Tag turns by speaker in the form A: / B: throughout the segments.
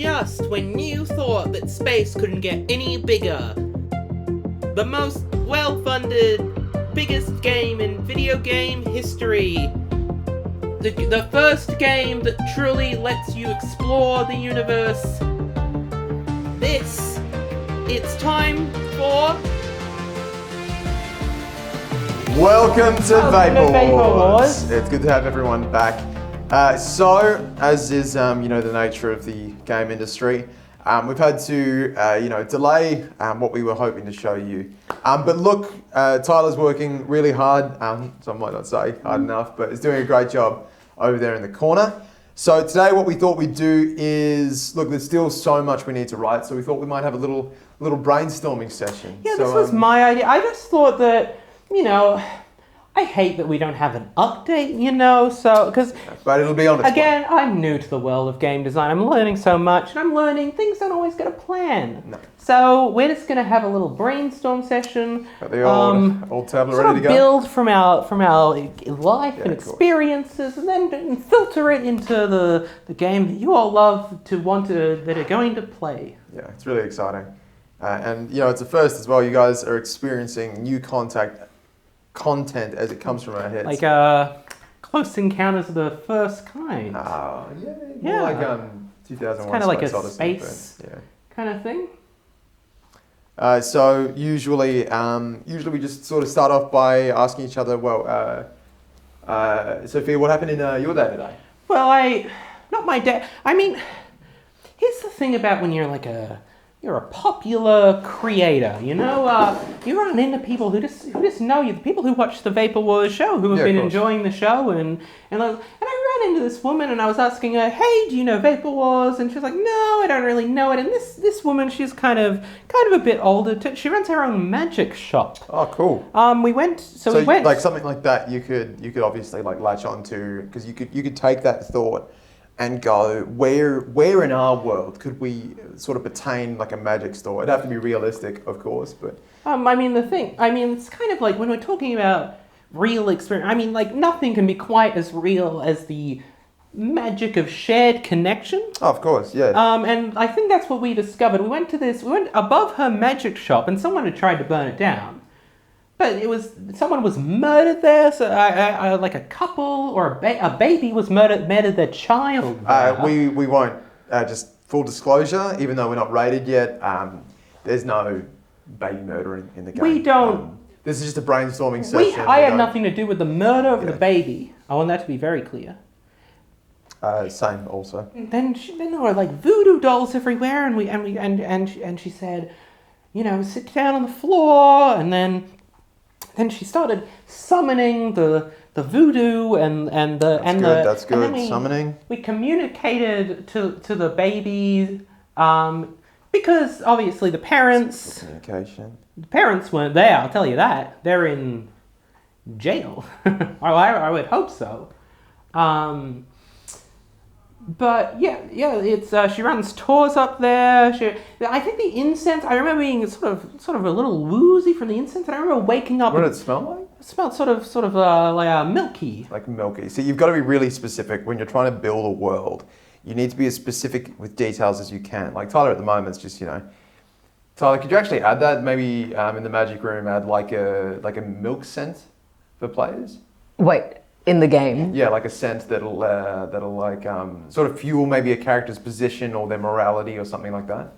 A: just when you thought that space couldn't get any bigger. The most well-funded, biggest game in video game history. The first game that truly lets you explore the universe. It's time for...
B: Welcome to Vapor
C: Wars.
B: Wars. It's good to have everyone back. So, as is the nature of the game industry, we've had to delay what we were hoping to show you. But look, Tyler's working really hard. So I might not say hard enough, but he's doing a great job over there in the corner. So today, what we thought we'd do is look. There's still so much we need to write, so we thought we might have a little brainstorming session.
C: Yeah, this was my idea. I just thought that, I hate that we don't have an update, because...
B: But it'll be on its way.
C: Again, I'm new to the world of game design. I'm learning so much, and I'm learning things don't always get a plan.
B: No.
C: So we're just going to have a little brainstorm session.
B: Got the old tablet ready to go.
C: Build from our life and experiences, and then filter it into the game that you all love that are going to play.
B: Yeah, it's really exciting. And it's a first as well. You guys are experiencing new content as it comes from our heads.
C: Like Close Encounters of the First Kind.
B: Oh, yeah.
C: Yeah.
B: More like 2001
C: It's kind of like a
B: Odyssey,
C: space
B: but, yeah.
C: kind of thing.
B: So usually we just sort of start off by asking each other, Sophia, what happened in your day today?
C: Well, not my day. I mean, here's the thing about when you're a popular creator, you run into people who just know you, the people who watch the Vapor Wars show, who have been enjoying the show, and I ran into this woman and I was asking her, hey, do you know Vapor Wars? And she was like, no, I don't really know it. And this woman, she's kind of a bit older. She runs her own magic shop.
B: Oh, cool.
C: We went.
B: Like something like that, you could obviously like latch onto, because you could take that thought and go, where in our world could we sort of attain like a magic store? It'd have to be realistic, of course, but...
C: it's kind of like when we're talking about real experience, nothing can be quite as real as the magic of shared connection.
B: Oh, of course, yeah.
C: And I think that's what we discovered. We went above her magic shop and someone had tried to burn it down. But someone was murdered there, so like a couple or a baby was murdered their child.
B: We won't, just full disclosure, even though we're not rated yet, there's no baby murder in the game.
C: We don't.
B: This is just a brainstorming session.
C: I had nothing to do with the murder of the baby. I want that to be very clear.
B: Same also.
C: Then there were like voodoo dolls everywhere, and she said, sit down on the floor, and then she started summoning the voodoo and
B: That's good.
C: And then
B: Summoning.
C: We communicated to the baby because obviously the parents.
B: Communication.
C: The parents weren't there. I'll tell you that. They're in jail. I would hope so. But yeah, it's she runs tours up there. I think the incense. I remember being sort of a little woozy from the incense, and I remember waking up.
B: What did it smell like?
C: It smelled sort of like milky.
B: Like milky. So you've got to be really specific when you're trying to build a world. You need to be as specific with details as you can. Like Tyler at the moment, it's just Tyler, could you actually add that? Maybe in the magic room, add like a milk scent for players.
D: Wait. In the game?
B: Yeah, like a scent that'll like sort of fuel maybe a character's position or their morality or something like that.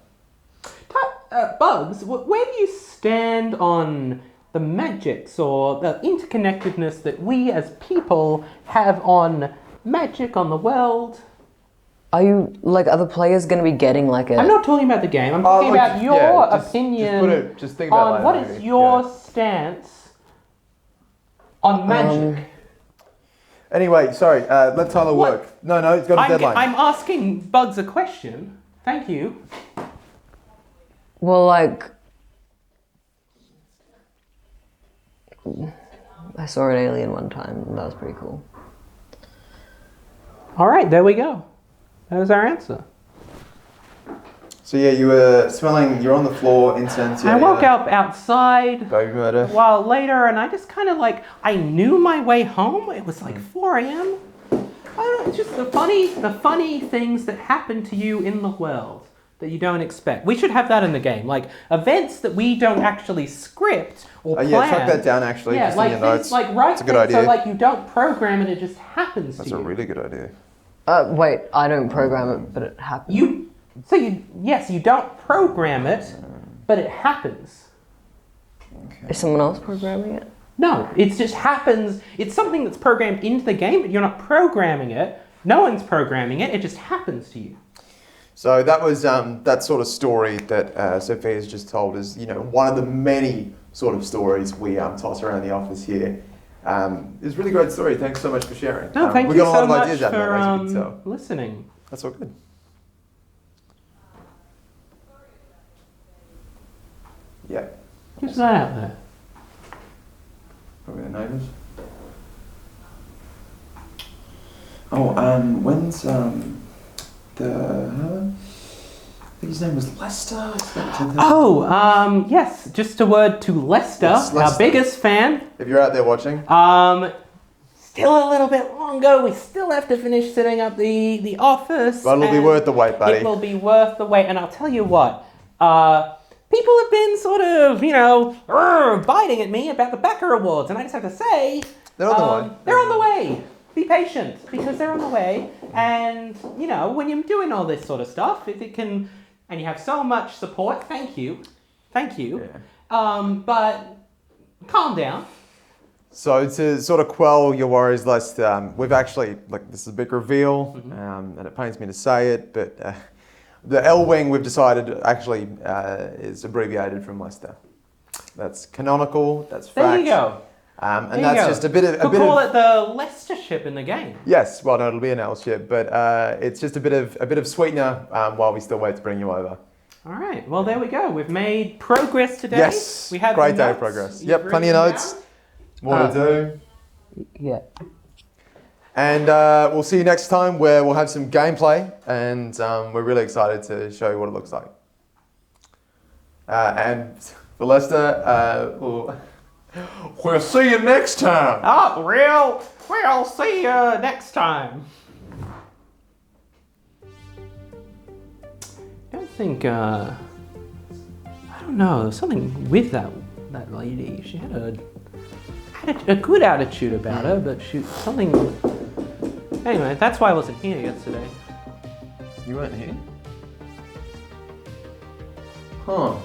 C: Bugs, where do you stand on the magics or the interconnectedness that we as people have on magic, on the world?
D: Are you, like, other players going to be getting like a...
C: I'm not talking about the game, I'm talking about your opinion
B: just think about
C: on what is your stance on magic.
B: Anyway, sorry, let Tyler work. No, he's got a deadline.
C: I'm asking Bugs a question. Thank you.
D: Well, I saw an alien one time, and that was pretty cool.
C: All right, there we go. That was our answer.
B: So yeah, you were smelling, you're on the floor, incense.
C: I woke up outside
B: baby murder.
C: a while later, and I just kind of I knew my way home. It was like 4 a.m. I don't know, it's just the funny things that happen to you in the world that you don't expect. We should have that in the game, like events that we don't actually script or plan.
B: Yeah, track that down actually.
C: Yeah,
B: just
C: like
B: in your notes.
C: like right.
B: It's a good idea.
C: So like you don't program it; it just happens
B: That's
C: to
B: a
C: you.
B: really good idea.
D: Wait, I don't program it, but it happens.
C: You don't program it, but it happens.
B: Okay.
D: Is someone else programming it?
C: No, it just happens. It's something that's programmed into the game, but you're not programming it. No one's programming it. It just happens to you.
B: So that was that sort of story that Sophia's just told is, one of the many sort of stories we toss around the office here. It's a really great story. Thanks so much for sharing.
C: No, thank
B: we
C: you
B: got a lot
C: so
B: of
C: much
B: ideas out of that, as you can
C: for
B: tell.
C: listening.
B: That's all good. Yeah.
C: Who's that out there?
B: Probably the neighbours. Oh, when's I think his name was Lester.
C: Oh, yes. Just a word to Lester,
B: Yes,
C: our
B: Lester.
C: biggest fan.
B: If you're out there watching.
C: Still a little bit longer. We still have to finish setting up the office.
B: But it'll be
C: and
B: worth the wait, buddy.
C: It will be worth the wait. And I'll tell you what. People have been sort of, biting at me about the Backer Awards, and I just have to say,
B: They're on the way.
C: They're on the way. Be patient, because they're on the way. And when you're doing all this sort of stuff, if it can, and you have so much support, thank you.
B: Yeah.
C: But calm down.
B: So to sort of quell your worries, Lester, we've actually, this is a big reveal, and it pains me to say it, but the L wing we've decided actually is abbreviated from Lester. That's canonical. That's fact.
C: There you go.
B: And
C: There you
B: that's
C: go.
B: just a bit of.
C: Could call it the Leicester ship in the game.
B: Yes, well, no, it'll be an L ship, but it's just a bit of sweetener while we still wait to bring you over.
C: All right. Well, there we go. We've made progress today.
B: Yes,
C: We have
B: great day
C: notes.
B: of progress.
C: You've
B: Yep, plenty of
C: written
B: notes.
C: down.
B: More to do.
D: Yeah.
B: And we'll see you next time where we'll have some gameplay, and we're really excited to show you what it looks like. And for Lester, we'll see you next time.
C: Oh, we'll see you next time. I don't think, I don't know, there's something with that lady. She had a good attitude about her, but something. Anyway, that's why I wasn't here yesterday.
B: You weren't here? Huh.